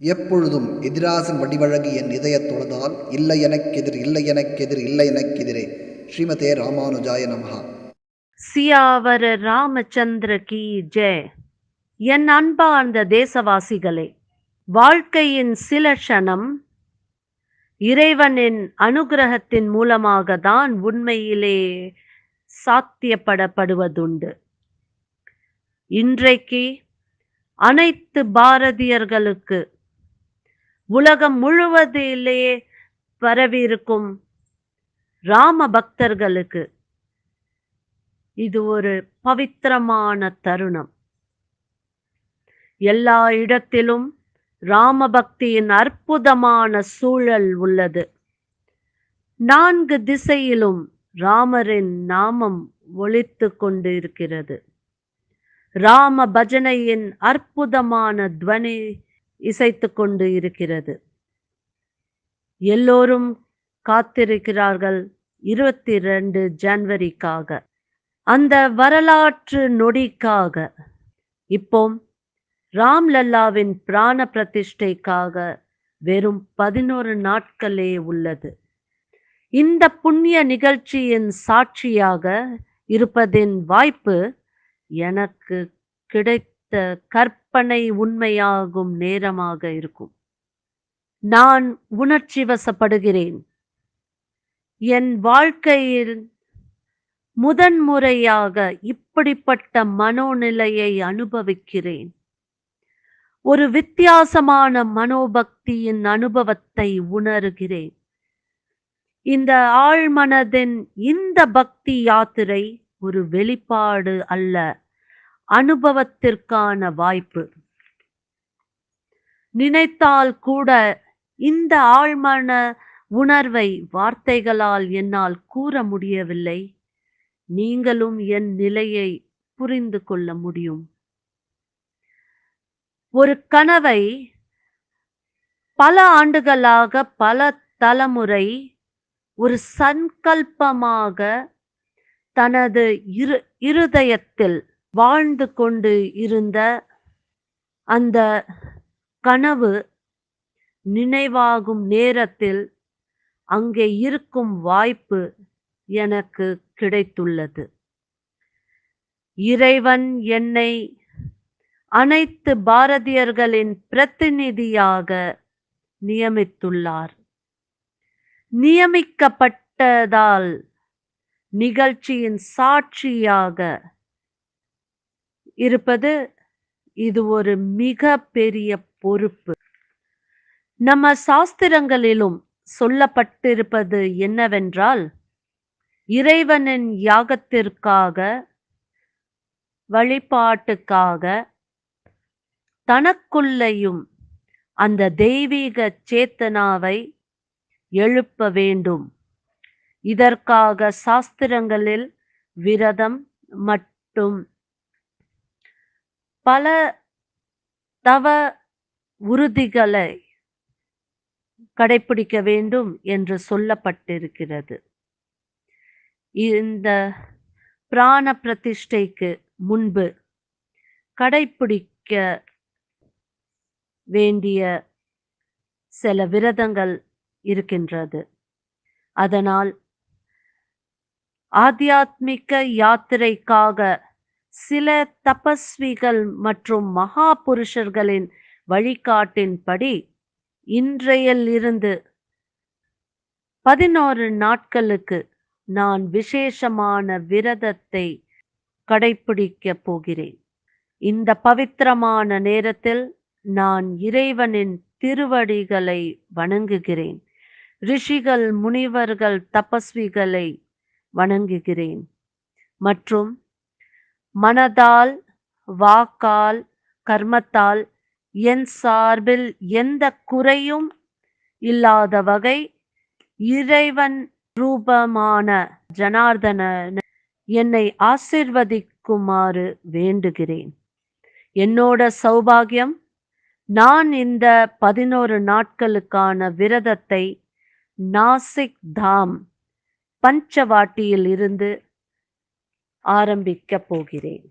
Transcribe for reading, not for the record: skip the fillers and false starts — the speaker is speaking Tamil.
எப்பொழுதும் எதிராசன் வடிவழகு என் இதயத் தொழுதால் இல்லை எனக்கெதிர் இல்லை எனக்கெதிர் இல்லை எனக்கெதிரே. ஸ்ரீமதே ராமானுஜாய நமஹா. சியாவர ராமச்சந்திர கி ஜெய். என் அன்பார்ந்த தேசவாசிகளே, வாழ்க்கையின் சில க்ஷணம் இறைவனின் அனுகிரகத்தின் மூலமாக தான் உண்மையிலே சாத்தியப்படுவதுண்டு. இன்றைக்கு அனைத்து பாரதியர்களுக்கு, உலகம் முழுவதிலே பரவியிருக்கும் ராம பக்தர்களுக்கு இது ஒரு பவித்திரமான தருணம். எல்லா இடத்திலும் ராம பக்தியின் அற்புதமான சூழல் உள்ளது. 4 திசையிலும் ராமரின் நாமம் ஒலித்து கொண்டு இருக்கிறது. ராம பஜனையின் அற்புதமான துவனி இசைத்து கொண்டு இருக்கிறது. எல்லோரும் காத்திருக்கிறார்கள் 22 ஜனவரிக்காக, அந்த வரலாற்று நொடிக்காக. இப்போ ராம்லல்லாவின் பிராண பிரதிஷ்டைக்காக வெறும் 11 நாட்களே உள்ளது. இந்த புண்ணிய நிகழ்ச்சியின் சாட்சியாக இருப்பதின் வாய்ப்பு எனக்கு கிடைத்த கற்பனை உண்மையாகும் நேரமாக இருக்கும். நான் உணர்ச்சி வசப்படுகிறேன். என் வாழ்க்கையில் முதன்முறையாக இப்படிப்பட்ட மனோநிலையை அனுபவிக்கிறேன். ஒரு வித்தியாசமான மனோபக்தியின் அனுபவத்தை உணர்கிறேன். இந்த ஆழ்மனதின் இந்த பக்தி யாத்திரை ஒரு வெளிப்பாடு அல்ல, அனுபவத்திற்கான வாய்ப்பு. நினைத்தால் கூட இந்த ஆழ்மன உணர்வை வார்த்தைகளால் என்னால் கூற முடியவில்லை. நீங்களும் என் நிலையை புரிந்து கொள்ள முடியும். ஒரு கனவை பல ஆண்டுகளாக, பல தலைமுறை ஒரு சங்கல்பமாக தனது இருதயத்தில் வாழ்ந்து கொண்டு இருந்த அந்த கனவு நினைவாகும் நேரத்தில் அங்கே இருக்கும் வாய்ப்பு எனக்கு கிடைத்துள்ளது. இறைவன் என்னை அனைத்து பாரதியர்களின் பிரதிநிதியாக நியமித்துள்ளார். நியமிக்கப்பட்டதால் நிகழ்ச்சியின் சாட்சியாக இருப்பது இது ஒரு மிக பெரிய பொறுப்பு. நம்ம சாஸ்திரங்களிலும் சொல்லப்பட்டிருப்பது என்னவென்றால், இறைவனின் யாகத்திற்காக, வழிபாட்டுக்காக தனக்குள்ளேயும் அந்த தெய்வீக சேத்தனாவை எழுப்ப வேண்டும். இதற்காக சாஸ்திரங்களில் விரதம் மற்றும் பல தவ உறுதிகளை கடைபிடிக்க வேண்டும் என்று சொல்லப்பட்டிருக்கிறது. இந்த பிராண பிரதிஷ்டைக்கு முன்பு கடைபிடிக்க வேண்டிய சில விரதங்கள் இருக்கின்றது. அதனால் ஆத்தியாத்மிக யாத்திரைக்காக சில தபஸ்விகள் மற்றும் மகா புருஷர்களின் வழிகாட்டின்படி இன்றையிலிருந்து 11 நாட்களுக்கு நான் விசேஷமான விரதத்தை கடைபிடிக்கப் போகிறேன். இந்த பவித்திரமான நேரத்தில் நான் இறைவனின் திருவடிகளை வணங்குகிறேன். ரிஷிகள், முனிவர்கள், தபஸ்விகளை வணங்குகிறேன். மற்றும் மனதால், வாக்கால், கர்மத்தால் என் சார்பில் எந்த குறையும் இல்லாத வகை இறைவன் ரூபமான ஜனார்தனன் என்னை ஆசீர்வதிக்குமாறு வேண்டுகிறேன். என்னோட சௌபாகியம், நான் இந்த 11 நாட்களுக்கான விரதத்தை நாசிக் தாம் பஞ்சவாட்டியில் இருந்து ஆரம்பிக்கப் போகிறேன்.